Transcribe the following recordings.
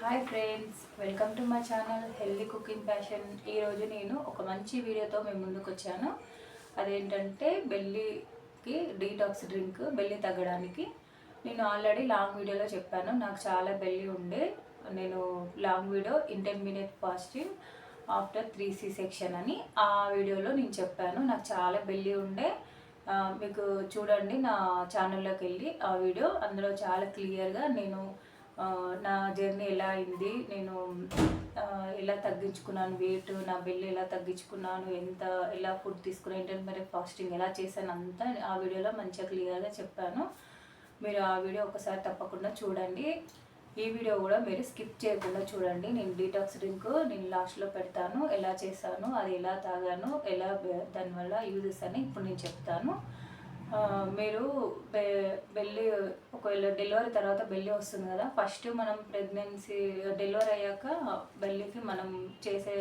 Hi friends, welcome to my channel healthy cooking passion. ఈరోజు నేను ఒక మంచి వీడియోతో మేము ముందుకు వచ్చాను. అదేంటంటే బెల్లీకి డీటాక్స్ డ్రింక్, బెల్లి తగ్గడానికి. నేను ఆల్రెడీ లాంగ్ వీడియోలో చెప్పాను, నాకు చాలా బెల్లి ఉండే. నేను long video in 10 minute fasting after 3C section అని ఆ వీడియోలో నేను చెప్పాను. నాకు చాలా బెల్లి ఉండే. మీకు చూడండి నా ఛానల్లోకి వెళ్ళి ఆ వీడియో, అందులో చాలా క్లియర్గా నేను నా జర్నీ ఎలా అయింది, నేను ఎలా తగ్గించుకున్నాను వెయిట్, నా బెల్లి ఎలా తగ్గించుకున్నాను, ఎలా ఫుడ్ తీసుకున్నాను, ఇంటర్మీడియట్ ఫాస్టింగ్ ఎలా చేశాను అంతా ఆ వీడియోలో మంచిగా క్లియర్గా చెప్పాను. మీరు ఆ వీడియో ఒకసారి తప్పకుండా చూడండి. ఈ వీడియో కూడా మీరు స్కిప్ చేయకుండా చూడండి. నేను డీటాక్స్ డ్రింక్ నేను లాస్ట్లో పెడతాను, ఎలా చేశాను, అది ఎలా తాగాను, దానివల్ల యూజెస్ అని ఇప్పుడు నేను చెప్తాను. మీరు బెల్లి ఒకవేళ డెలివరీ తర్వాత బెల్లి వస్తుంది కదా, ఫస్ట్ మనం ప్రెగ్నెన్సీ డెలివరీ అయ్యాక బెల్లికి మనం చేసే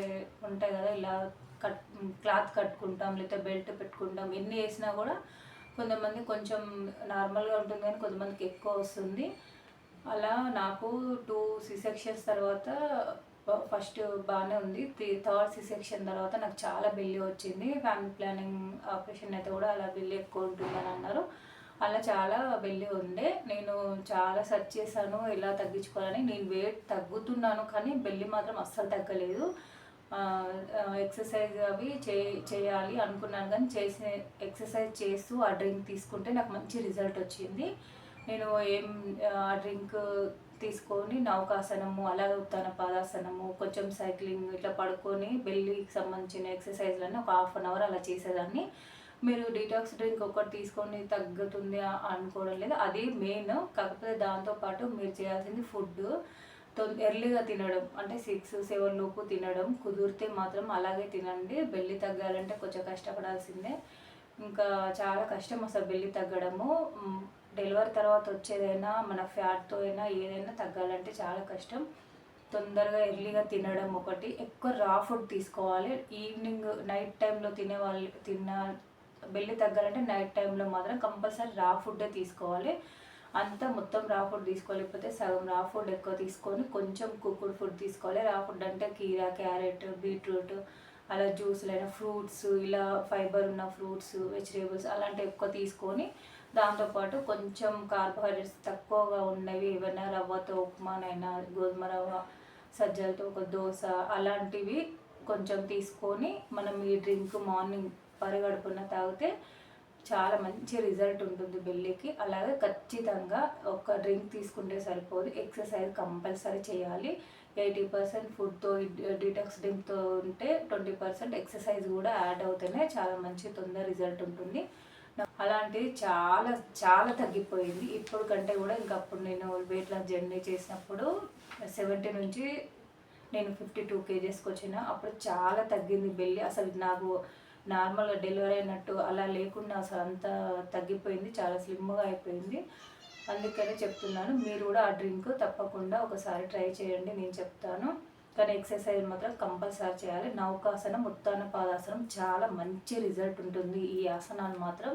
ఉంటాయి కదా, ఇలా క్లాత్ కట్టుకుంటాం, లేకపోతే బెల్ట్ పెట్టుకుంటాం. ఎన్ని వేసినా కూడా కొంతమంది కొంచెం నార్మల్గా ఉంటుంది కానీ కొంతమందికి ఎక్కువ వస్తుంది. అలా నాకు 2 సెక్షన్స్ తర్వాత ఫస్ట్ బాగానే ఉంది. థర్డ్ సెక్షన్ తర్వాత నాకు చాలా బెల్లి వచ్చింది. ఫ్యామిలీ ప్లానింగ్ ఆపరేషన్ అయితే కూడా అలా బెల్లి ఎక్కువ ఉంటుందని అన్నారు. అలా చాలా బెల్లి ఉండే. నేను చాలా సెర్చ్ చేశాను ఎలా తగ్గించుకోవాలని. నేను వెయిట్ తగ్గుతున్నాను కానీ బెల్లి మాత్రం అస్సలు తగ్గలేదు. ఎక్సర్సైజ్ అవి చేయాలి అనుకున్నాను కానీ ఎక్సర్సైజ్ చేస్తూ ఆ డ్రింక్ తీసుకుంటే నాకు మంచి రిజల్ట్ వచ్చింది. నేను ఆ డ్రింక్ తీసుకొని నౌకాసనము, అలాగే ఉత్తాన పాదాసనము, కొంచెం సైక్లింగ్, ఇట్లా పడుకొని బెల్లికి సంబంధించిన ఎక్సర్సైజ్లన్నీ ఒక 1/2 అవర్ అలా చేసేదాన్ని. మీరు డీటాక్స్ డ్రింక్ ఒకటి తీసుకొని తగ్గుతుంది అనుకోవడం లేదు, అది మెయిన్. కాకపోతే దాంతోపాటు మీరు చేయాల్సింది ఫుడ్ ఎర్లీగా తినడం, అంటే 6-7 లోపు తినడం. కుదిరితే మాత్రం అలాగే తినండి. బెల్లి తగ్గాలంటే కొంచెం కష్టపడాల్సిందే. ఇంకా చాలా కష్టం అసలు బెల్లి తగ్గడము. డెలివరీ తర్వాత వచ్చేదైనా మన ఫ్యాట్తో అయినా ఏదైనా తగ్గాలంటే చాలా కష్టం. తొందరగా ఎర్లీగా తినడం ఒకటి. ఎక్కువ రా ఫుడ్ తీసుకోవాలి. ఈవినింగ్ నైట్ టైంలో బెల్లి తగ్గాలంటే నైట్ టైంలో మాత్రం కంపల్సరీ రా ఫుడ్డే తీసుకోవాలి. అంతా మొత్తం రా ఫుడ్ తీసుకోలేకపోతే సగం రా ఫుడ్ ఎక్కువ తీసుకొని కొంచెం కుక్డ్ ఫుడ్ తీసుకోవాలి. రా ఫుడ్ అంటే కీరా, క్యారెట్, బీట్రూట్, అలా జ్యూస్లైనా, ఫ్రూట్స్, ఇలా ఫైబర్ ఉన్న ఫ్రూట్స్, వెజిటేబుల్స్ అలాంటివి ఎక్కువ తీసుకొని, దాంతోపాటు కొంచెం కార్బోహైడ్రేట్స్ తక్కువగా ఉన్నవి ఏవైనా రవ్వతో ఉప్మానైనా, గోధుమ రవ్వ, సజ్జలతో ఒక దోశ అలాంటివి కొంచెం తీసుకొని మనం ఈ డ్రింక్ మార్నింగ్ పరిగడుపున తాగితే చాలా మంచి రిజల్ట్ ఉంటుంది బెల్లికి. అలాగే ఖచ్చితంగా ఒక డ్రింక్ తీసుకుంటే సరిపోదు, ఎక్సర్సైజ్ కంపల్సరీ చేయాలి. 80% ఫుడ్తో డీటాక్స్ డ్రింక్తో ఉంటే 20% ఎక్సర్సైజ్ కూడా యాడ్ అవుతేనే చాలా మంచి తొందర రిజల్ట్ ఉంటుంది. అలాంటిది చాలా చాలా తగ్గిపోయింది ఇప్పుడు కంటే కూడా. ఇంకా అప్పుడు నేను వెయిట్ లాస్ జర్నీ చేసినప్పుడు 70 నుంచి నేను 52 kgsకి వచ్చిన. అప్పుడు చాలా తగ్గింది బెల్లి. అసలు నాకు నార్మల్గా డెలివరీ అయినట్టు అలా లేకుండా అసలు అంతా తగ్గిపోయింది, చాలా స్లిమ్గా అయిపోయింది. అందుకనే చెప్తున్నాను, మీరు కూడా ఆ డ్రింక్ తప్పకుండా ఒకసారి ట్రై చేయండి, నేను చెప్తాను. కానీ ఎక్సర్సైజ్ మాత్రం కంపల్సరీ చేయాలి. నౌకాసనం, ఉత్తాన పాదాసనం చాలా మంచి రిజల్ట్ ఉంటుంది. ఈ ఆసనాలు మాత్రం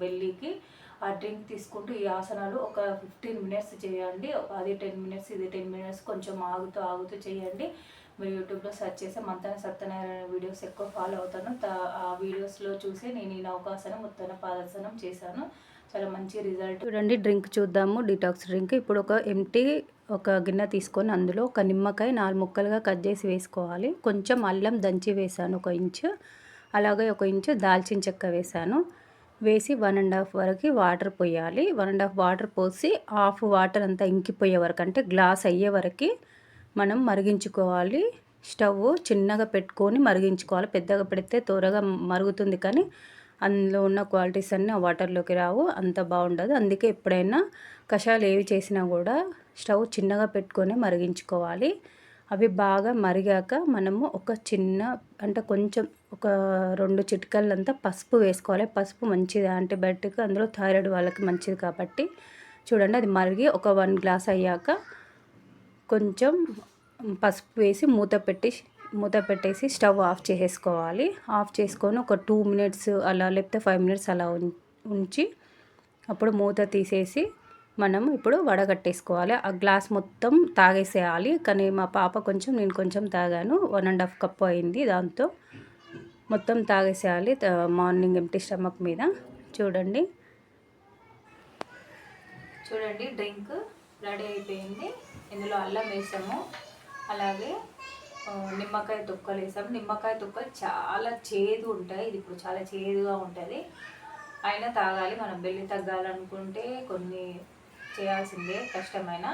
బెల్లికి ఆ డ్రింక్ తీసుకుంటూ ఈ ఆసనాలు ఒక 15 మినిట్స్ చేయండి. అది 10 మినిట్స్, ఇది 10 మినిట్స్, కొంచెం ఆగుతూ చేయండి. మీరు యూట్యూబ్లో సెర్చ్ చేసి మంతన సత్యనారాయణ వీడియోస్ ఎక్కువ ఫాలో అవుతాను. ఆ వీడియోస్లో చూసి నేను ఈ నౌకాసనం, ఉత్తాన పాదాసనం చేశాను. చాలా మంచి రిజల్ట్. చూడండి డ్రింక్ చూద్దాము. డీటాక్స్ డ్రింక్ ఇప్పుడు ఒక గిన్నె తీసుకొని అందులో ఒక నిమ్మకాయ 4 ముక్కలుగా కట్ చేసి వేసుకోవాలి. కొంచెం అల్లం దంచి వేసాను 1 ఇంచు, అలాగే 1 ఇంచు దాల్చిన చెక్క వేసాను. వేసి 1.5 వరకు వాటర్ పోయాలి. 1.5 వాటర్ పోసి హాఫ్ వాటర్ అంతా ఇంకిపోయే వరకు, అంటే గ్లాస్ అయ్యే వరకు మనం మరిగించుకోవాలి. స్టవ్ చిన్నగా పెట్టుకొని మరిగించుకోవాలి. పెద్దగా పెడితే త్వరగా మరుగుతుంది కానీ అందులో ఉన్న క్వాలిటీస్ అన్నీ ఆ వాటర్లోకి రావు, అంత బాగుండదు. అందుకే ఎప్పుడైనా కషాయాలు ఏవి చేసినా కూడా స్టవ్ చిన్నగా పెట్టుకొని మరిగించుకోవాలి. అవి బాగా మరిగాక మనము అంటే కొంచెం ఒక 2 చిటికలంతా పసుపు వేసుకోవాలి. పసుపు మంచిది, యాంటీబయాటిక్, అందులో థైరాయిడ్ వాళ్ళకి మంచిది కాబట్టి. చూడండి అది మరిగి ఒక 1 గ్లాస్ అయ్యాక కొంచెం పసుపు వేసి మూత పెట్టేసి స్టవ్ ఆఫ్ చేసేసుకోవాలి. ఆఫ్ చేసుకొని ఒక 2 మినిట్స్ అలా, లేకపోతే 5 మినిట్స్ అలా ఉంచి అప్పుడు మూత తీసేసి మనం ఇప్పుడు వడగట్టేసుకోవాలి. ఆ గ్లాస్ మొత్తం తాగేసేయాలి. కానీ మా పాప కొంచెం, నేను కొంచెం తాగాను. 1½ కప్పు అయింది. దాంతో మొత్తం తాగేసేయాలి మార్నింగ్ ఎంప్టీ స్టమక్ మీద. చూడండి డ్రింక్ రెడీ అయిపోయింది. ఇందులో అల్లం వేసాము, అలాగే నిమ్మకాయ తొక్కలు వేసాము. నిమ్మకాయ తొక్కలు చాలా చేదు ఉంటాయి. ఇది ఇప్పుడు చాలా చేదుగా ఉంటుంది, అయినా తాగాలి. మనం బెల్లి తగ్గాలనుకుంటే కొన్ని చేయాల్సిందే, కష్టమైన.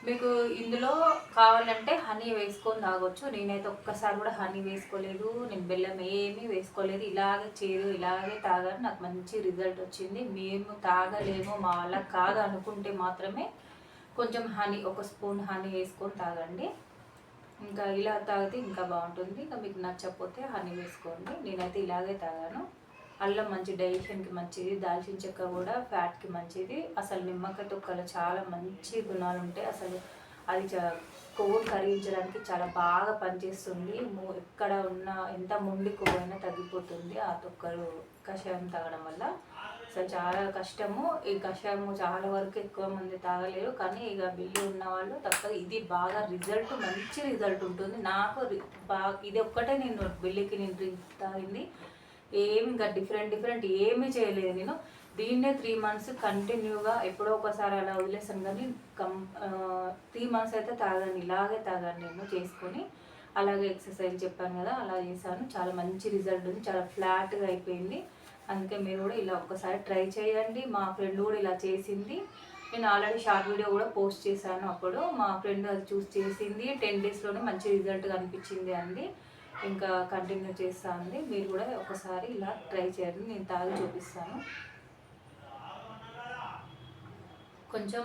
మీకు ఇందులో కావాలంటే హనీ వేసుకొని తాగొచ్చు. నేనైతే ఒక్కసారి కూడా హనీ వేసుకోలేదు, నేను బెల్లం ఏమీ వేసుకోలేదు. ఇలాగే చేదు ఇలాగే తాగాను, నాకు మంచి రిజల్ట్ వచ్చింది. మేము తాగలేము, మా వాళ్ళకి కాదు అనుకుంటే మాత్రమే కొంచెం హనీ, ఒక స్పూన్ హనీ వేసుకొని తాగండి. ఇంకా ఇలా తాగితే ఇంకా బాగుంటుంది. ఇంకా మీకు నచ్చకపోతే హనీ వేసుకోండి. నేనైతే ఇలాగే తాగాను. అల్లం మంచి డైజెషన్కి మంచిది, దాల్చిన చెక్క కూడా ఫ్యాట్కి మంచిది. అసలు నిమ్మకాయ తొక్కలో చాలా మంచి గుణాలు ఉంటాయి. అసలు అది కొవ్వు కరిగించడానికి చాలా బాగా పనిచేస్తుంది. ఎక్కడ ఉన్న ఎంత మొండి కొవ్వు అయినా తగ్గిపోతుంది ఆ తొక్కలు కషాయం తాగడం వల్ల. అసలు చాలా కష్టము ఈ కషాయము, చాలా వరకు ఎక్కువ మంది తాగలేరు. కానీ ఇక బిల్లు ఉన్న వాళ్ళు తప్ప ఇది బాగా రిజల్ట్, మంచి రిజల్ట్ ఉంటుంది. నాకు బాగా ఇది ఒక్కటే నేను బిల్లుకి నేను డ్రింక్ తాగింది. ఏమి ఇంకా డిఫరెంట్ ఏమీ చేయలేదు నేను. దీన్నే 3 months కంటిన్యూగా, ఎప్పుడో ఒకసారి అలా వదిలేసాను. కానీ 3 months అయితే తాగాను, ఇలాగే తాగాను నేను చేసుకొని. అలాగే ఎక్సర్సైజ్ చెప్పాను కదా, అలా చేశాను. చాలా మంచి రిజల్ట్ ఉంది, చాలా ఫ్లాట్గా అయిపోయింది. అందుకే మీరు కూడా ఇలా ఒక్కసారి ట్రై చేయండి. మా ఫ్రెండ్ కూడా ఇలా చేసింది. నేను ఆల్రెడీ షార్ట్ వీడియో కూడా పోస్ట్ చేశాను. అప్పుడు మా ఫ్రెండ్ అది చూసి చేసింది. 10 daysలోనే మంచి రిజల్ట్ కనిపించింది అండి. ఇంకా కంటిన్యూ చేస్తా ఉంది. మీరు కూడా ఒకసారి ఇలా ట్రై చేయండి. నేను తాగి చూపిస్తాను. కొంచెం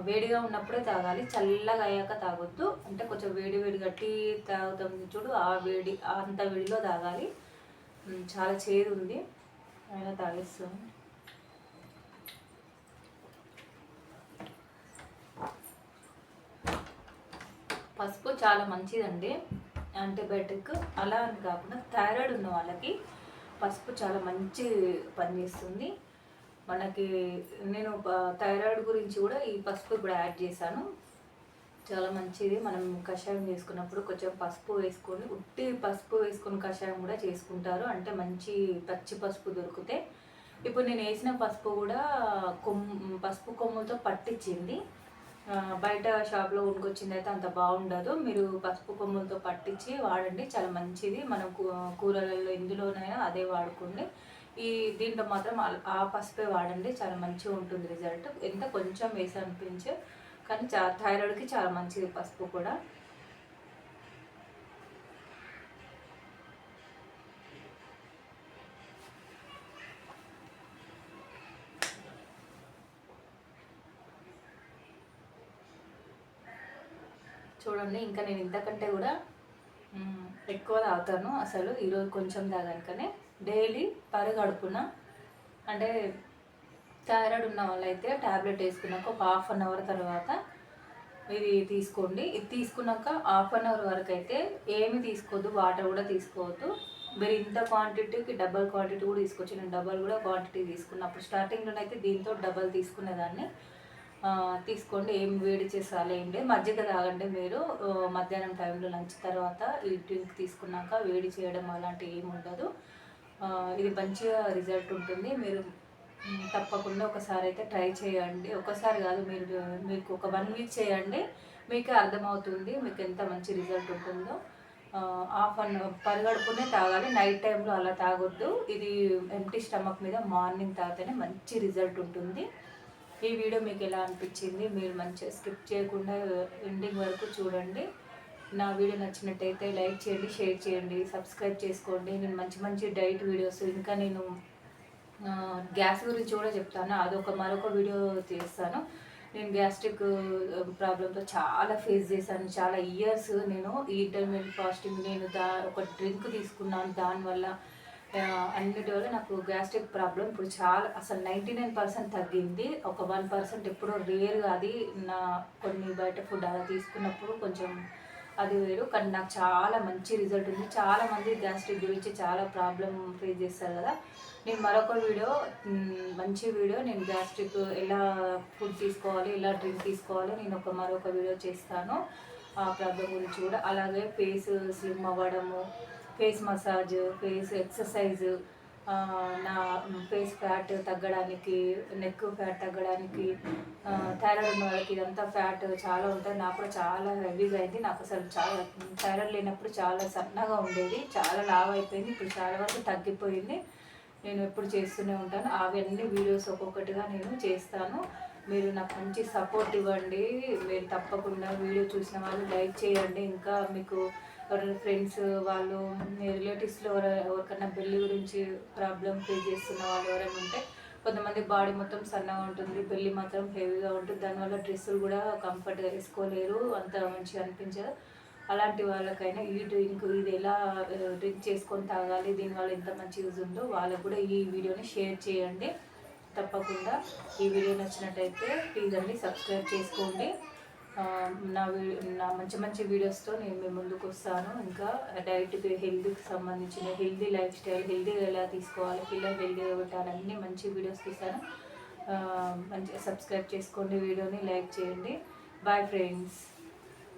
వేడిగా ఉన్నప్పుడే తాగాలి, చల్లగా అయ్యాక తాగొద్దు. అంటే కొంచెం వేడిగా టీ తాగుతాం చూడు, ఆ వేడి అంత వేడిలో తాగాలి. చాలా చేదు ఉంది, అయినా తాగేస్తాను. పసుపు చాలా మంచిదండి, యాంటీబయాటిక్. అలా అని కాకుండా థైరాయిడ్ ఉన్న వాళ్ళకి పసుపు చాలా మంచి పనిచేస్తుంది. మనకి నేను థైరాయిడ్ గురించి కూడా ఈ పసుపు ఇప్పుడు యాడ్ చేశాను. చాలా మంచిది. మనం కషాయం చేసుకున్నప్పుడు కొంచెం పసుపు వేసుకొని, ఉట్టి పసుపు వేసుకొని కషాయం కూడా చేసుకుంటారు. అంటే మంచి పచ్చి పసుపు దొరికితే. ఇప్పుడు నేను వేసిన పసుపు కూడా పసుపు కొమ్ములతో పట్టించింది. బయట షాప్లో కొనుక్కొచ్చింది అయితే అంత బాగుండదు. మీరు పసుపు కొమ్ములతో పట్టించి వాడండి, చాలా మంచిది. మనం కూరలలో ఎందులోనైనా అదే వాడుకోండి. దీంట్లో మాత్రం ఆ పసుపే వాడండి, చాలా మంచిగా ఉంటుంది రిజల్ట్. ఎంత కొంచెం వేసి అనిపించే, కానీ థైరాయిడ్కి చాలా మంచిది పసుపు కూడా. చూడండి, ఇంకా నేను ఇంతకంటే కూడా ఎక్కువ తాగుతాను. అసలు ఈరోజు కొంచెం తాగాను, డైలీ పరిగడుపున. అంటే థైరాయిడ్ ఉన్న వాళ్ళైతే ట్యాబ్లెట్ వేసుకున్నాక ఒక 1/2 hour తర్వాత ఇది తీసుకోండి. ఇది తీసుకున్నాక 1/2 hour వరకు అయితే ఏమి తీసుకోవద్దు, వాటర్ కూడా తీసుకోవద్దు. మీరు ఇంత క్వాంటిటీకి డబల్ క్వాంటిటీ కూడా తీసుకోవచ్చు. నేను డబల్ కూడా క్వాంటిటీ తీసుకున్నప్పుడు స్టార్టింగ్లోనైతే దీంతో డబల్ తీసుకునేదాన్ని. తీసుకోండి, ఏం వేడి చేసాలి ఏం లేదు. మజ్జిగ తాగండి మీరు మధ్యాహ్నం టైంలో లంచ్ తర్వాత. ఈ డ్రింక్ తీసుకున్నాక వేడి చేయడం అలాంటివి ఏమి ఉండదు. ఇది మంచిగా రిజల్ట్ ఉంటుంది. మీరు తప్పకుండా ఒకసారి అయితే ట్రై చేయండి. ఒకసారి కాదు, మీకు ఒక 1 week చేయండి, మీకే అర్థమవుతుంది మీకు ఎంత మంచి రిజల్ట్ ఉంటుందో. పరిగడుపునే తాగాలి, నైట్ టైంలో అలా తాగొద్దు. ఇది ఎంప్టీ స్టమక్ మీద మార్నింగ్ తాగితేనే మంచి రిజల్ట్ ఉంటుంది. ఈ వీడియో మీకు ఎలా అనిపించింది? మీరు మంచిగా స్కిప్ చేయకుండా ఎండింగ్ వరకు చూడండి. నా వీడియో నచ్చినట్టయితే లైక్ చేయండి, షేర్ చేయండి, సబ్స్క్రైబ్ చేసుకోండి. నేను మంచి డైట్ వీడియోస్, ఇంకా నేను గ్యాస్ గురించి కూడా చెప్తాను, అదొక మరొక వీడియో చేస్తాను. నేను గ్యాస్ట్రిక్ ప్రాబ్లంతో చాలా ఫేస్ చేశాను. చాలా ఇయర్స్ నేను ఇంటర్మీడియట్ ఫాస్టింగ్, నేను ఒక డ్రింక్ తీసుకున్నాను, దానివల్ల అన్నిటి వల్ల నాకు గ్యాస్ట్రిక్ ప్రాబ్లం ఇప్పుడు చాలా, అసలు 99% తగ్గింది. ఒక 1% ఎప్పుడో రేర్గా, అది నా కొన్ని బయట ఫుడ్ అలా తీసుకున్నప్పుడు కొంచెం అది వేరు. కానీ నాకు చాలా మంచి రిజల్ట్ ఉంది. చాలామంది గ్యాస్ట్రిక్ గురించి చాలా ప్రాబ్లం ఫేస్ చేస్తారు కదా. నేను మరొక వీడియో, మంచి వీడియో, నేను గ్యాస్ట్రిక్ ఎలా ఫుడ్ తీసుకోవాలి, ఎలా డ్రింక్ తీసుకోవాలి, నేను మరొక వీడియో చేస్తాను ఆ ప్రాబ్లం గురించి కూడా. అలాగే ఫేస్ స్లిమ్ అవ్వడము, ఫేస్ మసాజ్, ఫేస్ ఎక్సర్సైజ్, నా ఫేస్ ఫ్యాట్ తగ్గడానికి, నెక్ ఫ్యాట్ తగ్గడానికి, థైరాయిడ్ ఉన్న వాళ్ళకి ఇదంతా ఫ్యాట్ చాలా ఉంటుంది. నాకు కూడా చాలా హెవీగా అయింది. నాకు అసలు చాలా థైరాయిడ్ లేనప్పుడు చాలా సన్నగా ఉండేది, చాలా లావ్ అయిపోయింది. ఇప్పుడు చాలా వరకు తగ్గిపోయింది. నేను ఎప్పుడు చేస్తూనే ఉంటాను. అవన్నీ వీడియోస్ ఒక్కొక్కటిగా నేను చేస్తాను. మీరు నాకు మంచి సపోర్ట్ ఇవ్వండి. మీరు తప్పకుండా వీడియో చూసిన వాళ్ళు లైక్ చేయండి. ఇంకా మీకు ఎవరైనా ఫ్రెండ్స్ వాళ్ళు, మీ రిలేటివ్స్లో ఎవరికైనా బెల్లి గురించి ప్రాబ్లం ఫేస్ చేస్తున్న వాళ్ళు ఎవరైనా ఉంటే, కొంతమంది బాడీ మొత్తం సన్నగా ఉంటుంది, బెల్లి మాత్రం హెవీగా ఉంటుంది, దానివల్ల డ్రెస్సులు కూడా కంఫర్ట్గా వేసుకోలేరు, అంత మంచిగా అనిపించదు. అలాంటి వాళ్ళకైనా ఈ డ్రింక్ ఇది ఎలా డ్రింక్ చేసుకొని తాగాలి, దీనివల్ల ఎంత మంచి యూజ్ ఉందో వాళ్ళకు కూడా ఈ వీడియోని షేర్ చేయండి. తప్పకుండా ఈ వీడియో నచ్చినట్టయితే ప్లీజ్ అండి సబ్స్క్రైబ్ చేసుకోండి. నా మంచి మంచి వీడియోస్తో నేను మీ ముందుకు వస్తాను. ఇంకా డైట్కి, హెల్త్కి సంబంధించిన హెల్తీ లైఫ్ స్టైల్, హెల్తీగా ఎలా తీసుకోవాలి, పిల్లలు హెల్తీగా పెట్టాలి, అన్ని మంచి వీడియోస్ తీస్తాను. మంచిగా సబ్స్క్రైబ్ చేసుకోండి, వీడియోని లైక్ చేయండి. Bye friends.